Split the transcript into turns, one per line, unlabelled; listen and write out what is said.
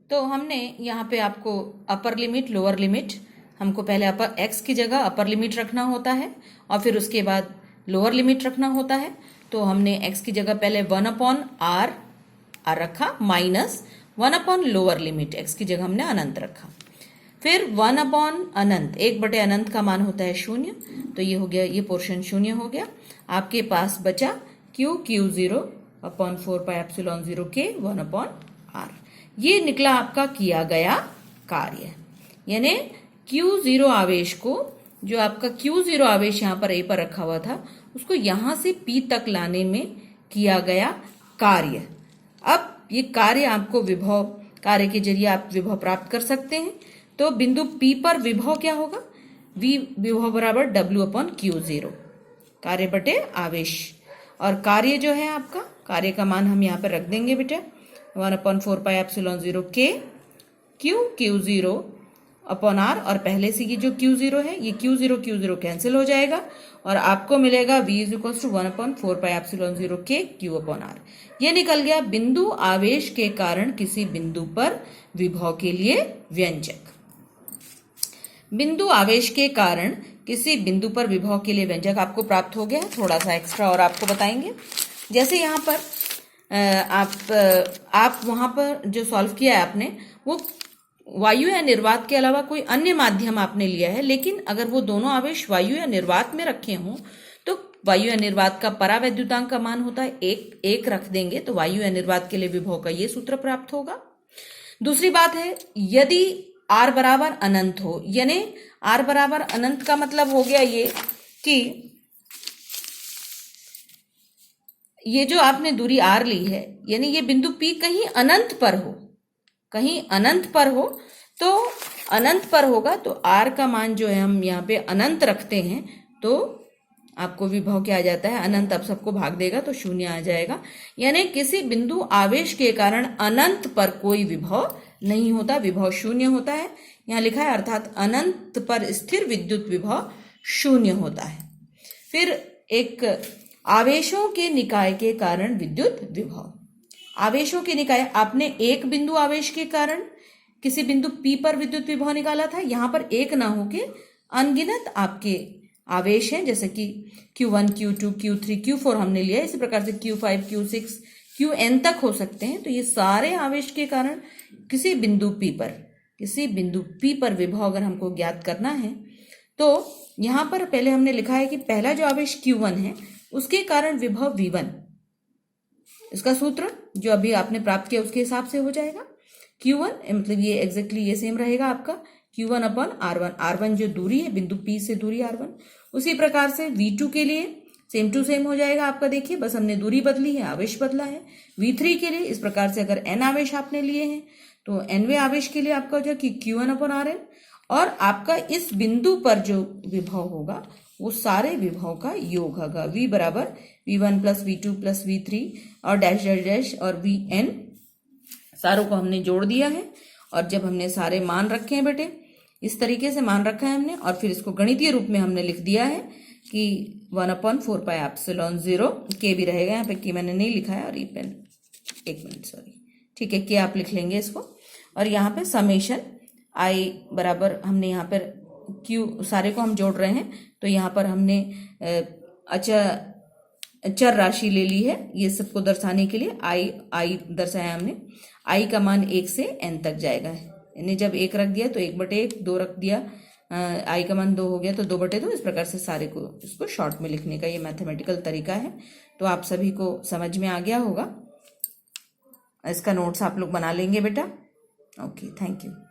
तो हमने यहाँ पे आपको अपर लिमिट लोअर लिमिट, हमको पहले अपर एक्स की जगह अपर लिमिट रखना होता है और फिर उसके बाद लोअर लिमिट रखना होता है। तो हमने एक्स की जगह पहले 1/r रखा माइनस 1/ लोअर लिमिट, एक्स की जगह हमने अनंत रखा। फिर 1/अनंत, 1/अनंत का मान होता है 0, तो ये हो गया, ये पोर्शन 0 हो गया। आपके पास बचा q/4πε0 के 1/r। ये निकला आपका किया गया कार्य, यानी Q0 आवेश को, जो आपका Q0 आवेश यहाँ पर A पर रखा हुआ था, उसको यहां से P तक लाने में किया गया कार्य। अब ये कार्य आपको विभव, कार्य के जरिए आप विभव प्राप्त कर सकते हैं। तो बिंदु P पर विभव क्या होगा? विभव बराबर W/Q0, कार्य बटे आवेश। और कार्य जो है आपका, कार्य का मान हम यहाँ पर रख देंगे बेटा 1/4πε0 के Q0/r, और पहले से ये जो Q0 है, ये Q0 कैंसिल हो जाएगा और आपको मिलेगा V = 1/4πε0 के Q/r। ये निकल गया बिंदु आवेश के कारण किसी बिंदु पर विभव के लिए व्यंजक। बिंदु आवेश के कारण किसी बिंदु पर विभव के लिए व्यंजक आपको प्राप्त हो गया। थोड़ा सा एक्स्ट्रा और आपको बताएंगे। जैसे यहाँ पर आप वहां पर जो सॉल्व किया है आपने, वो वायु या निर्वात के अलावा कोई अन्य माध्यम आपने लिया है, लेकिन अगर वो दोनों आवेश वायु या निर्वात में रखे हों तो वायु या निर्वात का परावैद्युतांक का मान होता है 1 रख देंगे तो वायु या निर्वात के लिए विभव का ये सूत्र प्राप्त होगा। दूसरी बात है, यदि r बराबर अनंत हो, यानी r बराबर अनंत का मतलब हो गया ये कि ये जो आपने दूरी r ली है, यानी ये बिंदु P कहीं अनंत पर हो, कहीं अनंत पर हो, तो अनंत पर होगा तो r का मान जो है हम यहाँ पे अनंत रखते हैं, तो आपको विभव क्या आ जाता है, अनंत अब सबको भाग देगा तो 0 आ जाएगा। यानी किसी बिंदु आवेश के कारण अनंत पर कोई विभव नहीं होता, विभव 0 होता है, यहाँ लिखा है, अर्थात अनंत पर स्थिर विद्युत विभव 0 होता है। फिर एक आवेशों के निकाय के कारण विद्युत विभव। आवेशों के निकाय, आपने एक बिंदु आवेश के कारण किसी बिंदु P पर विद्युत विभव निकाला था, यहाँ पर एक ना होके अनगिनत आपके आवेश हैं, जैसे कि Q1 Q2 Q3 Q4 हमने लिया, इसी प्रकार से Q5 Q6 Qn तक हो सकते हैं। तो ये सारे आवेश के कारण किसी बिंदु P पर विभव अगर हमको ज्ञात करना है, तो यहाँ पर पहले हमने लिखा है कि पहला जो आवेश Q1 है उसके कारण विभव V1, इसका सूत्र जो अभी आपने प्राप्त किया उसके हिसाब से हो जाएगा। Q1 मतलब ये एग्जैक्टली ये सेम रहेगा आपका Q1/R1, R1 जो दूरी है बिंदु P से दूरी R1। उसी प्रकार से V2 के लिए सेम टू सेम हो जाएगा आपका, देखिए बस हमने दूरी बदली है, आवेश बदला है। V3 के लिए इस प्रकार से अगर n आवेश आपने लिए हैं तो nवें आवेश के लिए आपका हो जाएगा कि Q1/Rn, और आपका इस बिंदु पर जो विभव होगा वो सारे विभव का योग होगा। V बराबर V1 + V2 + V3 और डैश डैश डैश और Vn, सारों को हमने जोड़ दिया है। और जब हमने सारे मान रखे हैं बेटे, इस तरीके से मान रखा है हमने, और फिर इसको गणितीय रूप में हमने लिख दिया है कि 1/4πε0 के भी रहेगा, यहाँ पे के मैंने नहीं लिखा है, और ये पेन एक मिनट सॉरी, ठीक है, के आप लिख लेंगे इसको। और यहाँ पे समेशन आई बराबर, हमने यहाँ पर क्यू सारे को हम जोड़ रहे हैं, तो यहाँ पर हमने चर राशि ले ली है ये सबको दर्शाने के लिए। आई दर्शाया हमने, आई का मान 1 से n तक जाएगा, यानी जब 1 रख दिया तो 1/1, 2 रख दिया, आई का मान 2 हो गया तो 2/2। इस प्रकार से सारे को इसको शॉर्ट में लिखने का ये मैथमेटिकल तरीका है। तो आप सभी को समझ में आ गया होगा, इसका नोट्स आप लोग बना लेंगे बेटा। Okay, thank you.